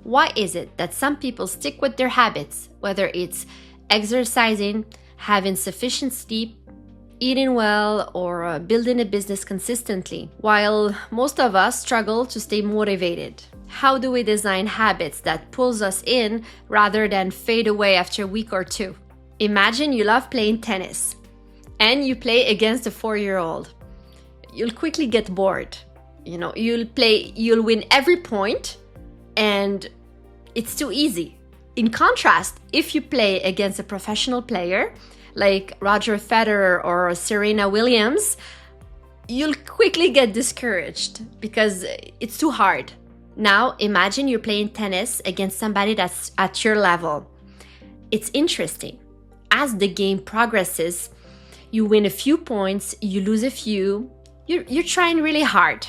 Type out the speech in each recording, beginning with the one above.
Why is it that some people stick with their habits, whether it's exercising, having sufficient sleep, eating well, or building a business consistently, while most of us struggle to stay motivated? How do we design habits that pulls us in rather than fade away after a week or two? Imagine you love playing tennis and you play against a 4-year-old. You'll quickly get bored. You'll win every point and it's too easy. In contrast, if you play against a professional player like Roger Federer or Serena Williams, you'll quickly get discouraged because it's too hard. Now, imagine you're playing tennis against somebody that's at your level. It's interesting. As the game progresses, you win a few points, you lose a few. You're trying really hard,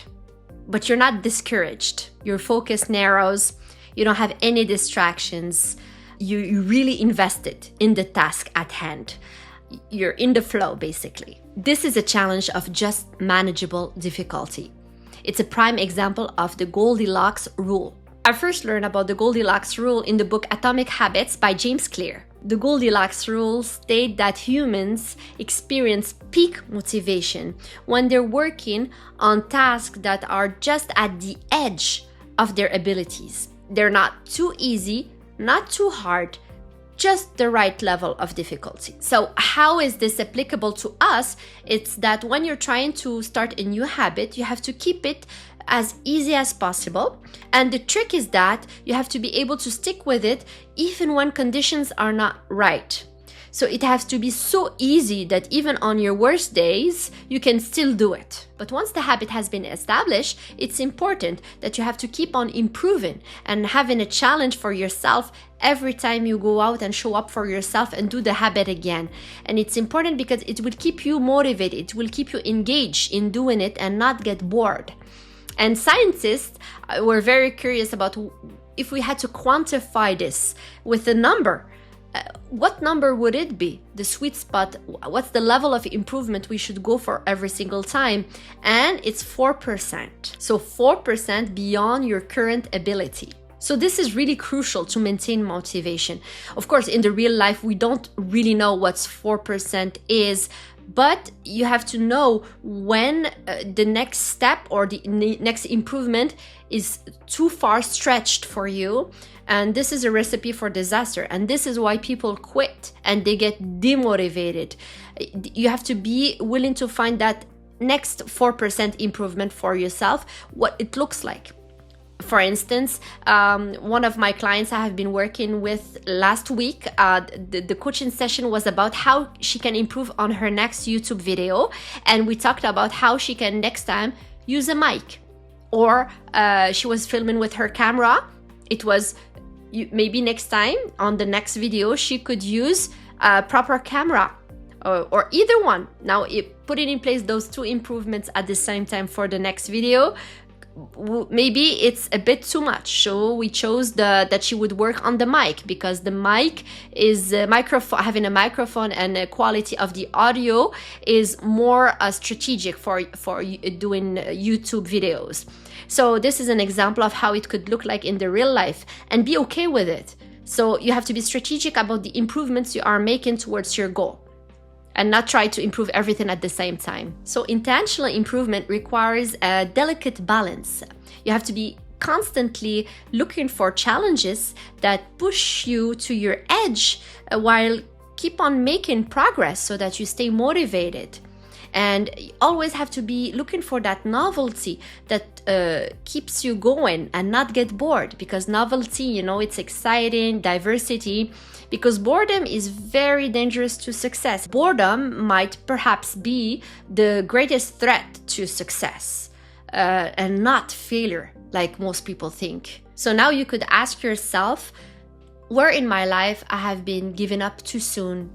but you're not discouraged. Your focus narrows. You don't have any distractions. You really invested in the task at hand. You're in the flow, basically. This is a challenge of just manageable difficulty. It's a prime example of the Goldilocks Rule. I first learned about the Goldilocks Rule in the book Atomic Habits by James Clear. The Goldilocks Rule states that humans experience peak motivation when they're working on tasks that are just at the edge of their abilities. They're not too easy, not too hard, just the right level of difficulty. So how is this applicable to us? It's that when you're trying to start a new habit, you have to keep it as easy as possible. And the trick is that you have to be able to stick with it even when conditions are not right. So it has to be so easy that even on your worst days, you can still do it. But once the habit has been established, it's important that you have to keep on improving and having a challenge for yourself every time you go out and show up for yourself and do the habit again. And it's important because it will keep you motivated. It will keep you engaged in doing it and not get bored. And scientists were very curious about if we had to quantify this with a number. What number would it be? The sweet spot, what's the level of improvement we should go for every single time? And it's 4%. So 4% beyond your current ability. So this is really crucial to maintain motivation. Of course, in the real life, we don't really know what 4% is, but you have to know when the next step or the next improvement is too far stretched for you. And this is a recipe for disaster. And this is why people quit and they get demotivated. You have to be willing to find that next 4% improvement for yourself, what it looks like. For instance, one of my clients I have been working with last week, the coaching session was about how she can improve on her next YouTube video. And we talked about how she can next time use a mic. Or she was filming with her camera. It was maybe next time on the next video, she could use a proper camera or either one. Now, putting in place those two improvements at the same time for the next video, maybe it's a bit too much. So we chose that she would work on the mic because the mic is having a microphone and the quality of the audio is more strategic for doing YouTube videos. So this is an example of how it could look like in the real life and be okay with it. So you have to be strategic about the improvements you are making towards your goal and not try to improve everything at the same time. So intentional improvement requires a delicate balance. You have to be constantly looking for challenges that push you to your edge while keep on making progress so that you stay motivated. And you always have to be looking for that novelty that keeps you going and not get bored, because novelty, it's exciting, diversity, because boredom is very dangerous to success. Boredom might perhaps be the greatest threat to success and not failure like most people think. So now you could ask yourself, where in my life I have been given up too soon,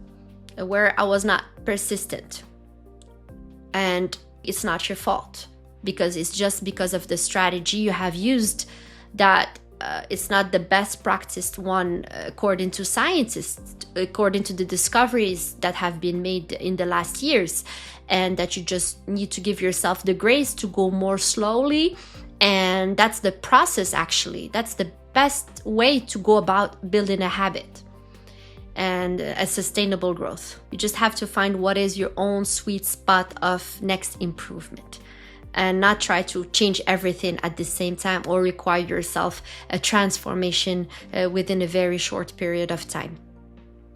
where I was not persistent. And it's not your fault, because it's just because of the strategy you have used that it's not the best practiced one according to scientists, according to the discoveries that have been made in the last years, and that you just need to give yourself the grace to go more slowly. And that's the process, actually. That's the best way to go about building a habit and a sustainable growth. You just have to find what is your own sweet spot of next improvement, and not try to change everything at the same time or require yourself a transformation within a very short period of time.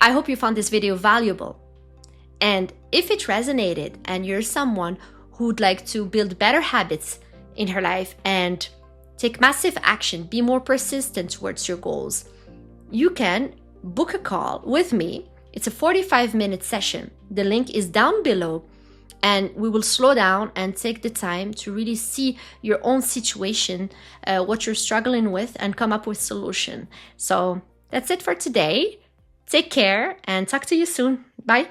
I hope you found this video valuable. And if it resonated and you're someone who'd like to build better habits in her life and take massive action, be more persistent towards your goals, you can book a call with me. It's a 45-minute session. The link is down below, and we will slow down and take the time to really see your own situation, what you're struggling with, and come up with solution. So that's it for today. Take care and talk to you soon. Bye.